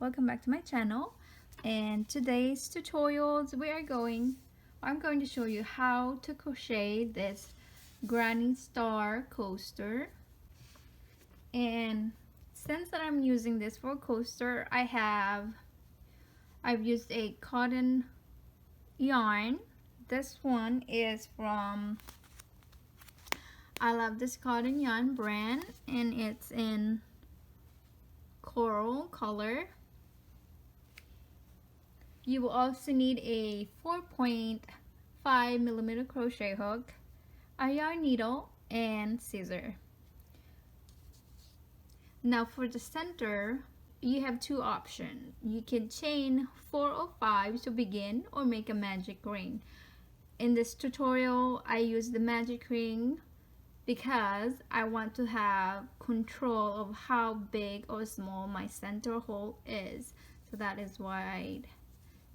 welcome back to my channel. And today's tutorials I'm going to show you how to crochet this Granny Star coaster. And since that I'm using this for a coaster, I've used a cotton yarn. This one is from I love this cotton yarn brand, and it's in coral color. You will also need a 4.5mm crochet hook, a yarn needle, and scissor. Now for the center, you have two options. You can chain 4 or 5 to begin, or make a magic ring. In this tutorial, I use the magic ring because I want to have control of how big or small my center hole is. So that is why I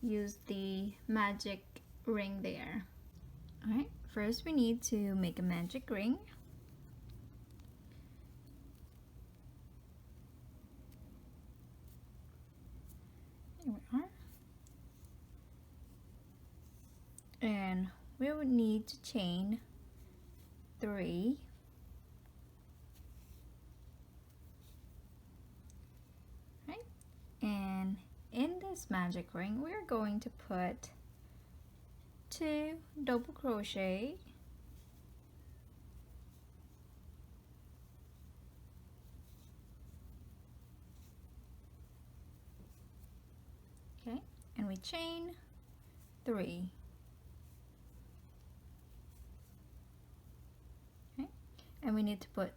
use the magic ring there. Alright, first we need to make a magic ring. Here we are. And we would need to chain 3. Right? And in this magic ring, we're going to put 2 double crochet, okay, and we chain 3. And we need to put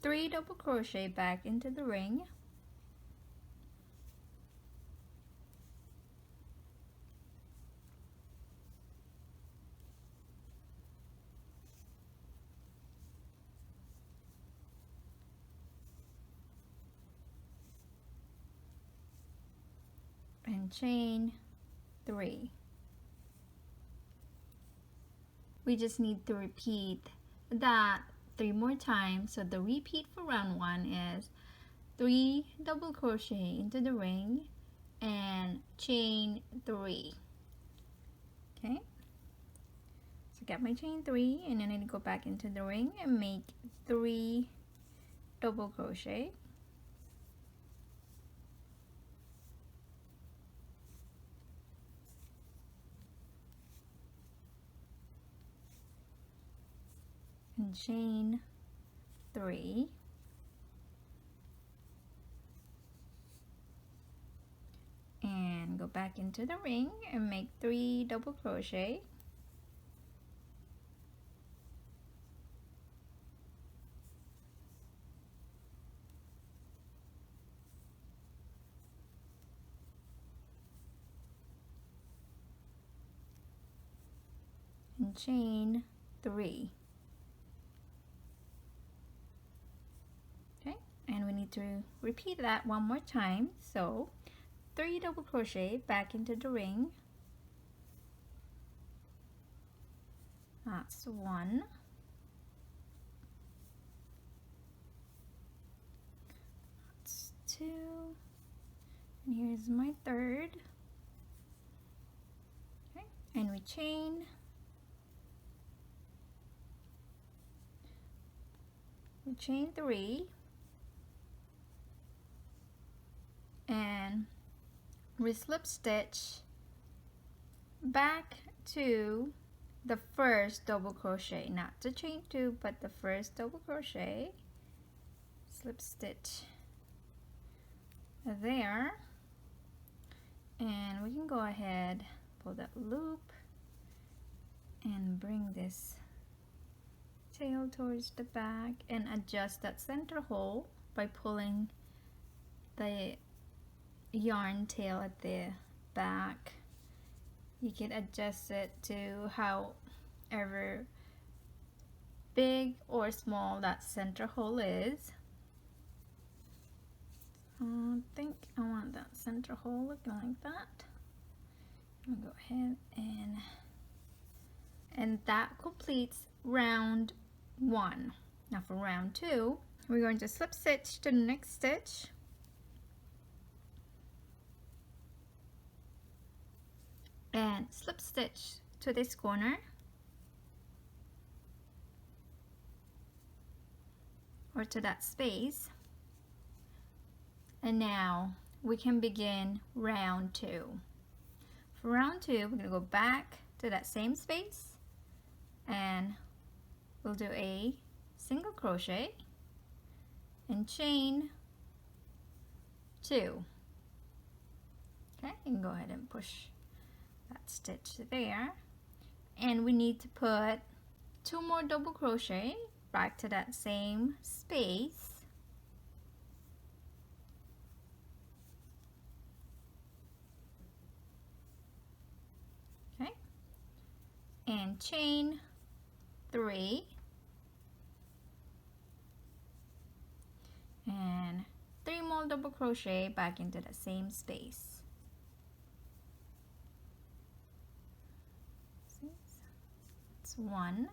3 double crochet back into the ring, and chain 3. We just need to repeat that 3 more times. So the repeat for round 1 is 3 double crochet into the ring and chain 3. Okay, so get my chain 3, and then I need to go back into the ring and make 3 double crochet, and chain 3, and go back into the ring and make 3 double crochet, and chain 3. And we need to repeat that 1 more time. So 3 double crochet back into the ring. That's 1. That's 2. And here's my 3rd. Okay, and we chain. We chain 3. And we slip stitch back to the first double crochet, not the chain 2 but the first double crochet, slip stitch there, and we can go ahead, pull that loop and bring this tail towards the back and adjust that center hole by pulling the yarn tail at the back. You can adjust it to however big or small that center hole is. I think I want that center hole looking like that. I'll go ahead and that completes round 1. Now for round 2, we're going to slip stitch to the next stitch, and slip stitch to this corner or to that space, and now we can begin round 2. For round 2, we're going to go back to that same space and we'll do a single crochet and chain 2. Okay, you can go ahead and push that stitch there, and we need to put 2 more double crochet back to that same space. Okay, and chain 3 and 3 more double crochet back into the same space. That's 1,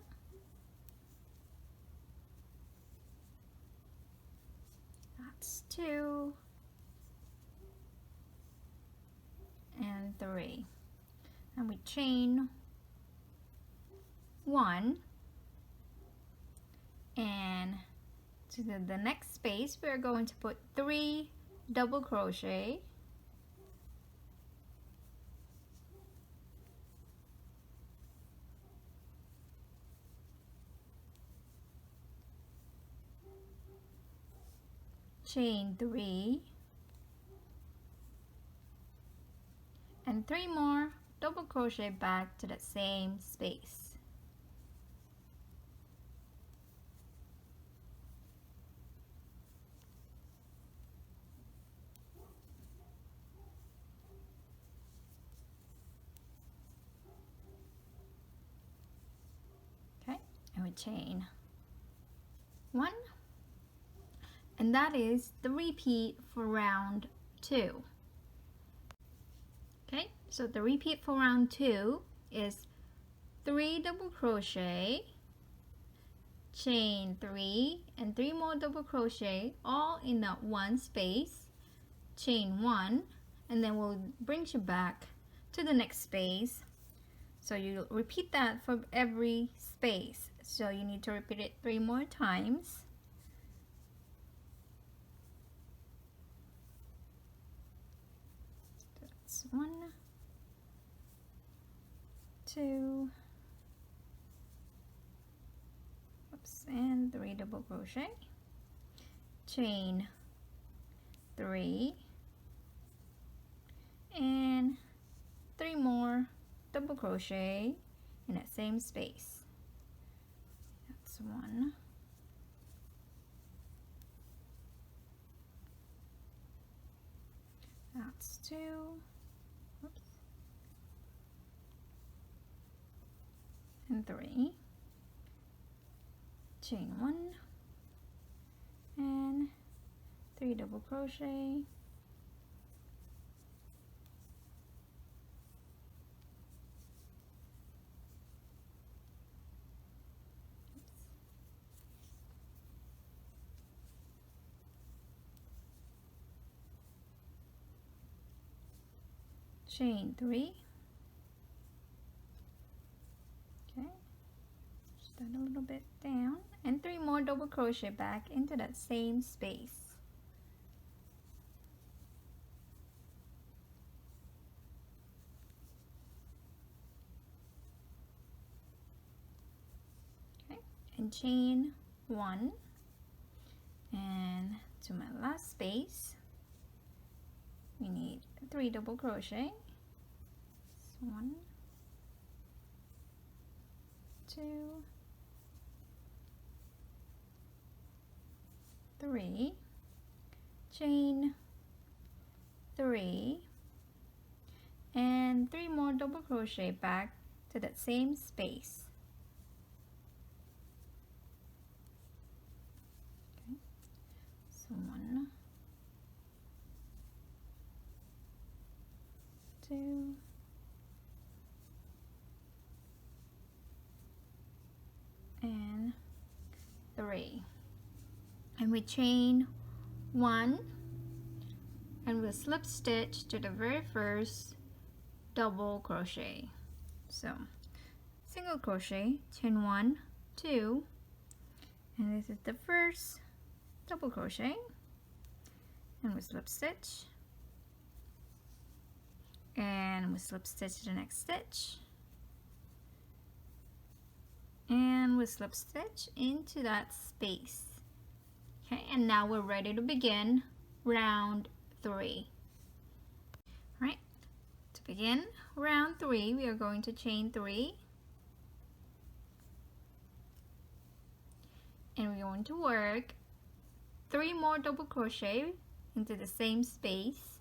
that's 2, and 3, and we chain 1, and to the next space we're going to put 3 double crochet, chain 3, and 3 more double crochet back to the same space. Okay, and we chain 1, and that is the repeat for round 2. Okay, so the repeat for round 2 is 3 double crochet, chain 3, and 3 more double crochet all in that one space, chain 1, and then we'll bring you back to the next space. So you repeat that for every space, so you need to repeat it 3 more times. That's 1, 2, and 3 double crochet, chain 3, and 3 more double crochet in that same space. That's 1, that's 2, oops, and 3, chain 1, and 3 double crochet, chain 3, okay, push that a little bit down, and 3 more double crochet back into that same space. Okay, and chain 1, and to my last space we need 3 double crochet. 1, 2, 3, chain 3, and 3 more double crochet back to that same space. Okay, so 1, 2, and 3, and we chain 1, and we'll slip stitch to the very first double crochet. So single crochet, chain 1, 2, and this is the first double crochet, and we slip stitch, and we slip stitch the next stitch, and we slip stitch into that space. Okay, and now we're ready to begin round 3. Right, to begin round 3 we are going to chain 3, and we're going to work 3 more double crochet into the same space,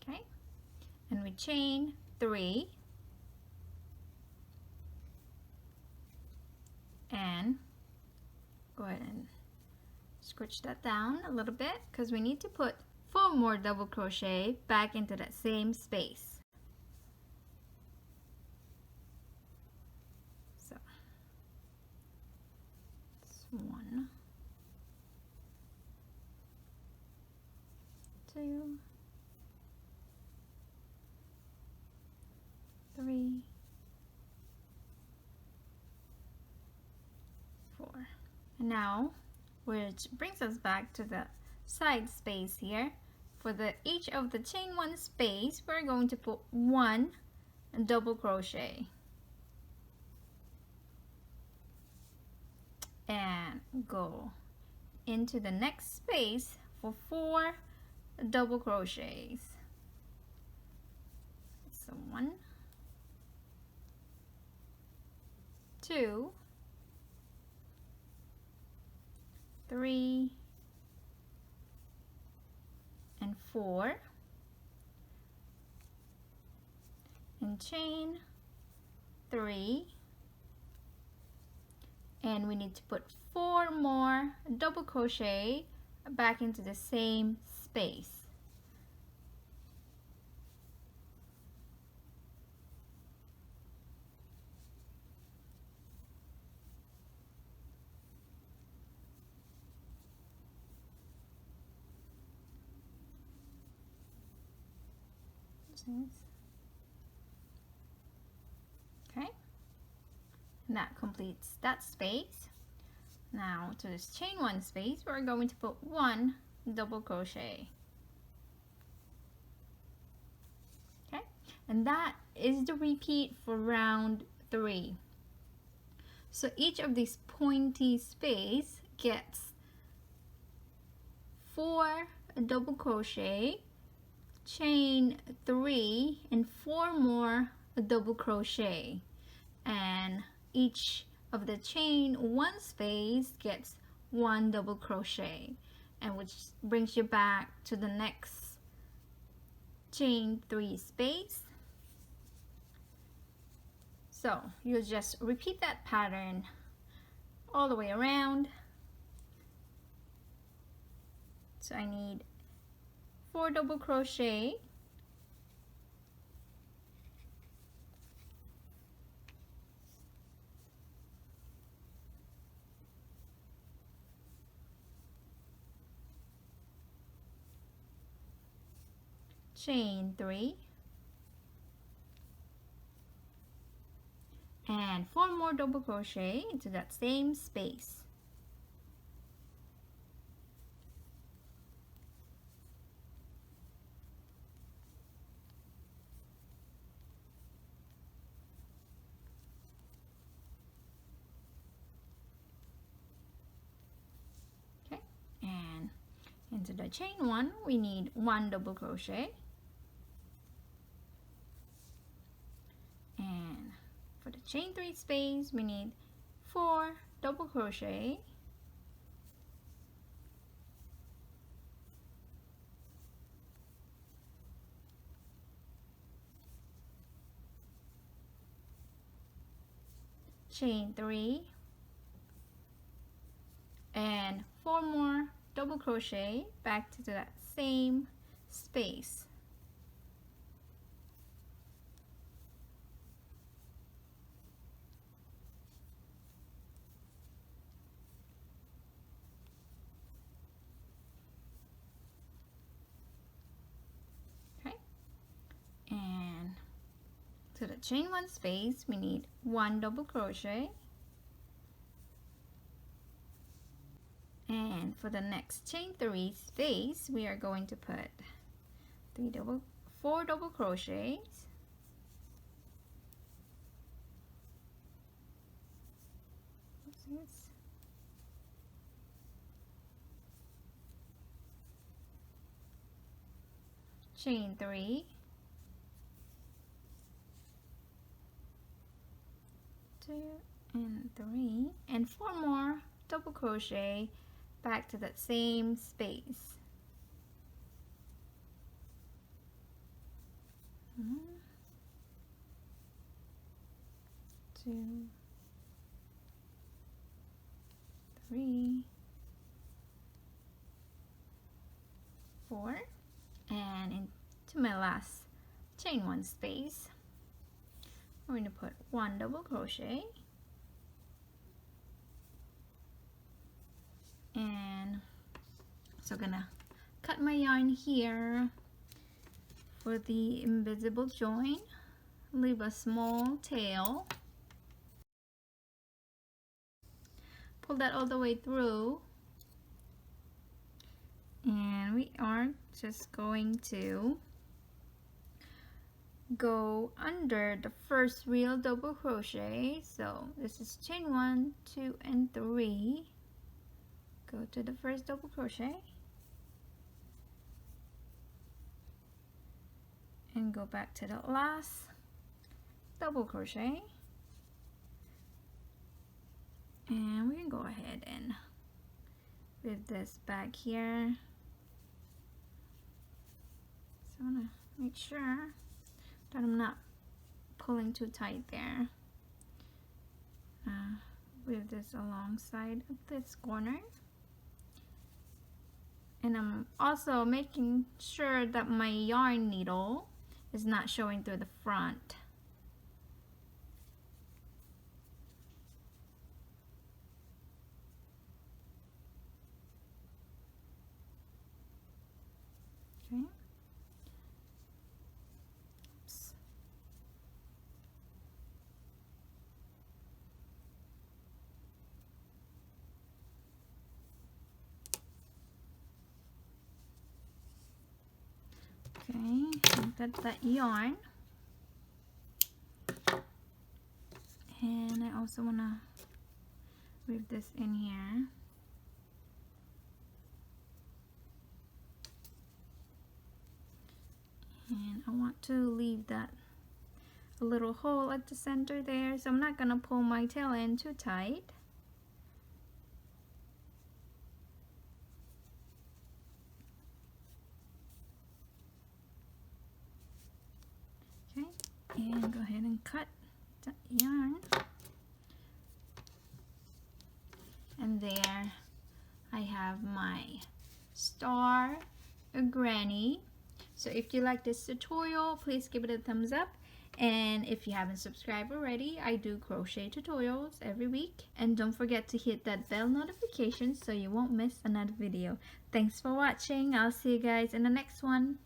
okay, and we chain 3 and go ahead and scratch that down a little bit because we need to put 4 more double crochet back into that same space. So it's 1, 2, 3, 4. And now, which brings us back to the side space here. For each of the chain 1 space, we're going to put 1 double crochet and go into the next space for 4 double crochets. So 1, 2, 3, and 4, and chain 3, and we need to put 4 more double crochet back into the same space. Okay, and that completes that space. Now to this chain 1 space, we're going to put 1 double crochet. Okay, and that is the repeat for round 3. So each of these pointy space gets 4 double crochet, chain 3, and 4 more double crochet, and each of the chain 1 space gets 1 double crochet, and which brings you back to the next chain 3 space. So you'll just repeat that pattern all the way around. So I need 4 double crochet, chain 3, and 4 more double crochet into that same space. And into the chain 1 we need 1 double crochet, and for the chain 3 space we need 4 double crochet, chain 3, and 4 more double crochet back to that same space. To the chain 1 space, we need 1 double crochet, and for the next chain 3 space, we are going to put 4 double crochets, chain 3, 2 and 3, and 4 more double crochet back to that same space. 1, 2, 3, 4, and into my last chain 1 space, we're going to put 1 double crochet, and so I'm gonna cut my yarn here for the invisible join, leave a small tail, pull that all the way through, and we are just going to go under the first real double crochet. So this is chain 1, 2 and 3, go to the first double crochet and go back to the last double crochet, and we can go ahead and weave this back here. So I want to make sure that I'm not pulling too tight there. Weave this alongside of this corner, and I'm also making sure that my yarn needle is not showing through the front. Okay. Oops. Okay, got that yarn, and I also want to weave this in here. And I want to leave that a little hole at the center there, so I'm not going to pull my tail in too tight. Okay, and go ahead and cut the yarn. And there I have my star, a granny. So if you like this tutorial, please give it a thumbs up. And if you haven't subscribed already, I do crochet tutorials every week. And don't forget to hit that bell notification so you won't miss another video. Thanks for watching. I'll see you guys in the next one.